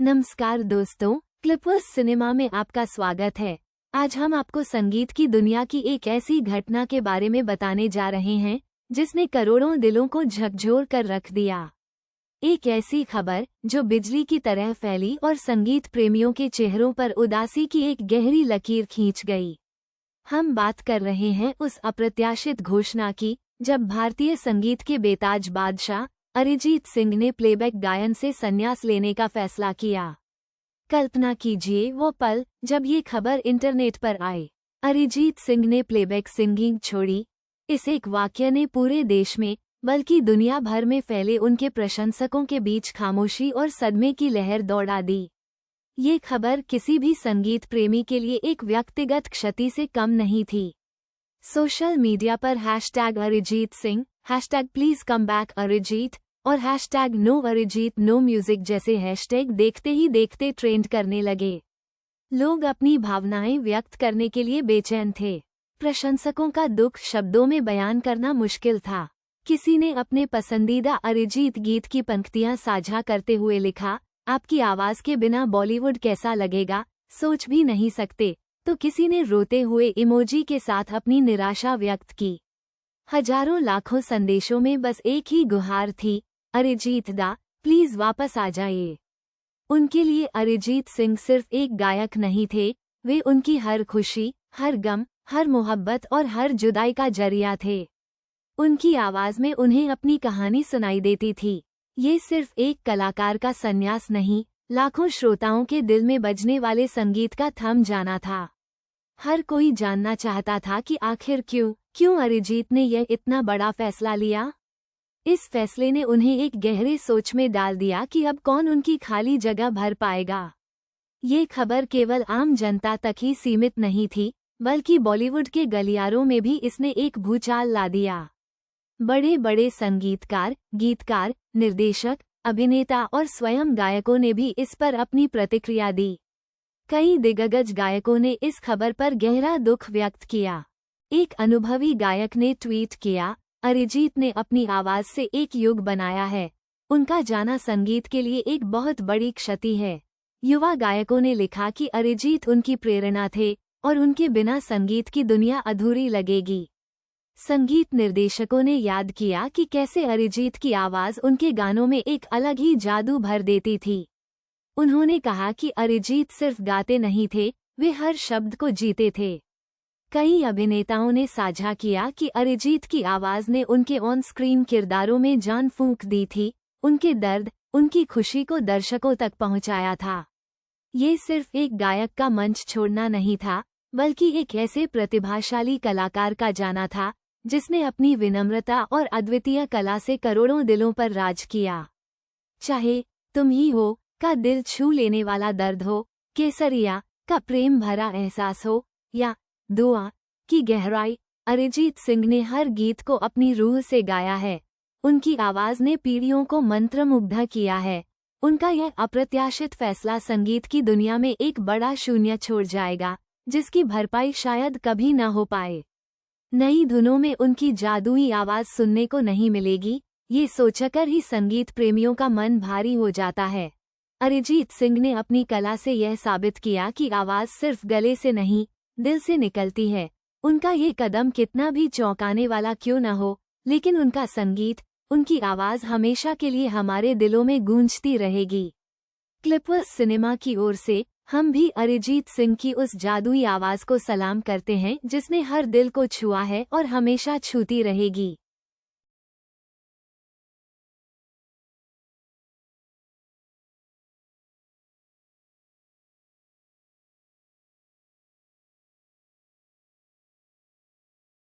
नमस्कार दोस्तों, Clippers cinema में आपका स्वागत है। आज हम आपको संगीत की दुनिया की एक ऐसी घटना के बारे में बताने जा रहे हैं जिसने करोड़ों दिलों को झकझोर कर रख दिया। एक ऐसी खबर जो बिजली की तरह फैली और संगीत प्रेमियों के चेहरों पर उदासी की एक गहरी लकीर खींच गई। हम बात कर रहे हैं उस अप्रत्याशित घोषणा की जब भारतीय संगीत के बेताज बादशाह अरिजीत सिंह ने प्लेबैक गायन से संन्यास लेने का फैसला किया। कल्पना कीजिए वो पल जब ये खबर इंटरनेट पर आई। अरिजीत सिंह ने प्लेबैक सिंगिंग छोड़ी। इस एक वाक्य ने पूरे देश में बल्कि दुनिया भर में फैले उनके प्रशंसकों के बीच खामोशी और सदमे की लहर दौड़ा दी। ये खबर किसी भी संगीत प्रेमी के लिए एक व्यक्तिगत क्षति से कम नहीं थी। सोशल मीडिया पर hashtag Arijit Singh, hashtag please come back Arijit और hashtag no Arijit no music जैसे हैशटैग देखते ही देखते ट्रेंड करने लगे। लोग अपनी भावनाएं व्यक्त करने के लिए बेचैन थे। प्रशंसकों का दुख शब्दों में बयान करना मुश्किल था। किसी ने अपने पसंदीदा अरिजीत गीत की पंक्तियां साझा करते हुए लिखा, आपकी आवाज के बिना बॉलीवुड कैसा लगेगा, सोच भी नहीं सकते। तो किसी ने रोते हुए इमोजी के साथ अपनी निराशा व्यक्त की। हजारों लाखों संदेशों में बस एक ही गुहार थी, अरिजीत दा प्लीज वापस आ जाइए। उनके लिए अरिजीत सिंह सिर्फ एक गायक नहीं थे, वे उनकी हर खुशी, हर गम, हर मोहब्बत और हर जुदाई का जरिया थे। उनकी आवाज में उन्हें अपनी कहानी सुनाई देती थी। ये सिर्फ एक कलाकार का संन्यास नहीं, लाखों श्रोताओं के दिल में बजने वाले संगीत का थम जाना था। हर कोई जानना चाहता था कि आखिर क्यों अरिजीत ने यह इतना बड़ा फैसला लिया। इस फैसले ने उन्हें एक गहरे सोच में डाल दिया कि अब कौन उनकी खाली जगह भर पाएगा। ये खबर केवल आम जनता तक ही सीमित नहीं थी, बल्कि बॉलीवुड के गलियारों में भी इसने एक भूचाल ला दिया। बड़े बड़े संगीतकार, गीतकार, निर्देशक, अभिनेता और स्वयं गायकों ने भी इस पर अपनी प्रतिक्रिया दी। कई दिग्गज गायकों ने इस खबर पर गहरा दुख व्यक्त किया। एक अनुभवी गायक ने ट्वीट किया, अरिजीत ने अपनी आवाज से एक युग बनाया है। उनका जाना संगीत के लिए एक बहुत बड़ी क्षति है। युवा गायकों ने लिखा कि अरिजीत उनकी प्रेरणा थे और उनके बिना संगीत की दुनिया अधूरी लगेगी। संगीत निर्देशकों ने याद किया कि कैसे अरिजीत की आवाज उनके गानों में एक अलग ही जादू भर देती थी। उन्होंने कहा कि अरिजीत सिर्फ गाते नहीं थे, वे हर शब्द को जीते थे। कई अभिनेताओं ने साझा किया कि अरिजीत की आवाज ने उनके ऑन स्क्रीन किरदारों में जान फूंक दी थी, उनके दर्द, उनकी खुशी को दर्शकों तक पहुंचाया था। ये सिर्फ एक गायक का मंच छोड़ना नहीं था, बल्कि एक ऐसे प्रतिभाशाली कलाकार का जाना था जिसने अपनी विनम्रता और अद्वितीय कला से करोड़ों दिलों पर राज किया। चाहे तुम ही हो का दिल छू लेने वाला दर्द हो, केसरिया का प्रेम भरा एहसास हो या दुआ की गहराई, अरिजीत सिंह ने हर गीत को अपनी रूह से गाया है। उनकी आवाज ने पीढ़ियों को मंत्रमुग्ध किया है। उनका यह अप्रत्याशित फैसला संगीत की दुनिया में एक बड़ा शून्य छोड़ जाएगा, जिसकी भरपाई शायद कभी न हो पाए। नई धुनों में उनकी जादुई आवाज सुनने को नहीं मिलेगी, ये सोचकर ही संगीत प्रेमियों का मन भारी हो जाता है। अरिजीत सिंह ने अपनी कला से यह साबित किया कि आवाज सिर्फ गले से नहीं, दिल से निकलती है। उनका ये कदम कितना भी चौंकाने वाला क्यों न हो, लेकिन उनका संगीत, उनकी आवाज हमेशा के लिए हमारे दिलों में गूंजती रहेगी। क्लिपर्स सिनेमा की ओर से हम भी अरिजीत सिंह की उस जादुई आवाज को सलाम करते हैं जिसने हर दिल को छुआ है और हमेशा छूती रहेगी।